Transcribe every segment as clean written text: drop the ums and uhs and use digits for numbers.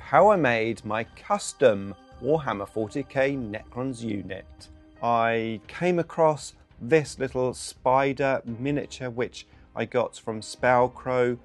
how I made my custom Warhammer 40k Necrons unit. I came across this little spider miniature which I got from Spellcrow.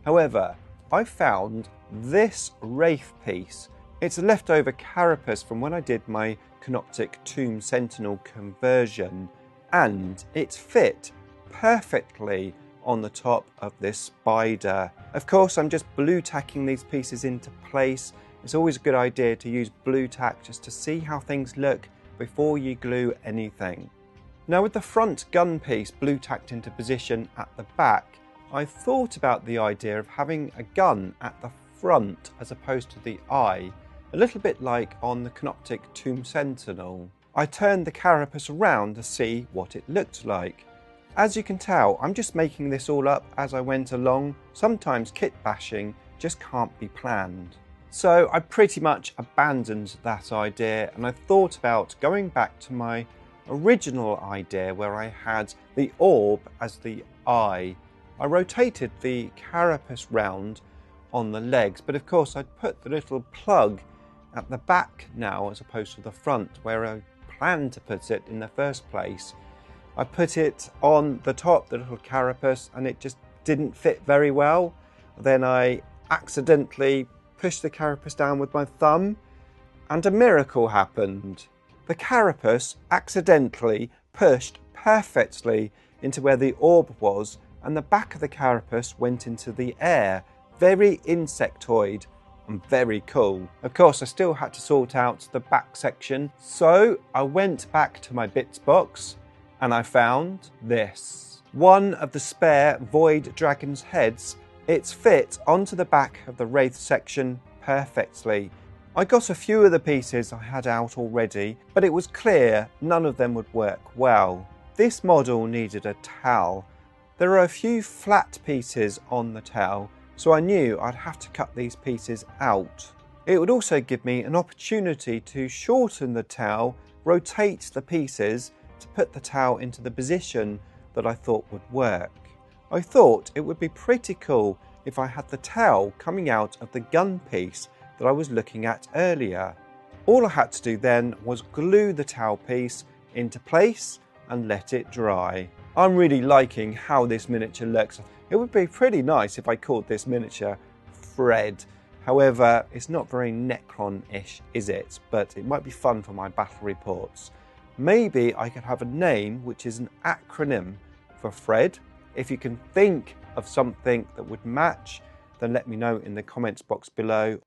However, I found this wraith piece. It's a leftover carapace from when I did my Canoptic Tomb Sentinel conversion, and it fit perfectly on the top of this spider. Of course, I'm just blue tacking these pieces into place. It's always a good idea to use blue tack just to see how things look before you glue anything. Now, with the front gun piece blue tacked into position at the back, I thought about the idea of having a gun at the front as opposed to the eye, a little bit like on the Canoptic Tomb Sentinel. I turned the carapace around to see what it looked like. As you can tell, I'm just making this all up as I went along. Sometimes kit bashing just can't be planned. So I pretty much abandoned that idea, and I thought about going back to my original idea where I had the orb as the eye. I rotated the carapace round on the legs, but of course I'd put the little plug at the back now as opposed to the front where I planned to put it in the first place. I put it on the top, the little carapace, and it just didn't fit very well. Then I accidentally pushed the carapace down with my thumb, and a miracle happened. The carapace accidentally pushed perfectly into where the orb was, and the back of the carapace went into the air. Very insectoid and very cool. Of course, I still had to sort out the back section, so I went back to my bits box and I found this. One of the spare Void Dragon's heads. It's fit onto the back of the Wraith section perfectly. I got a few of the pieces I had out already, but it was clear none of them would work well. This model needed a towel. There are a few flat pieces on the towel, so I knew I'd have to cut these pieces out. It would also give me an opportunity to shorten the towel, rotate the pieces to put the towel into the position that I thought would work. I thought it would be pretty cool if I had the towel coming out of the gun piece that I was looking at earlier. All I had to do then was glue the towel piece into place and let it dry. I'm really liking how this miniature looks. It would be pretty nice if I called this miniature Fred. However, it's not very Necron-ish, is it? But it might be fun for my battle reports. Maybe I could have a name which is an acronym for Fred. If you can think of something that would match, then let me know in the comments box below.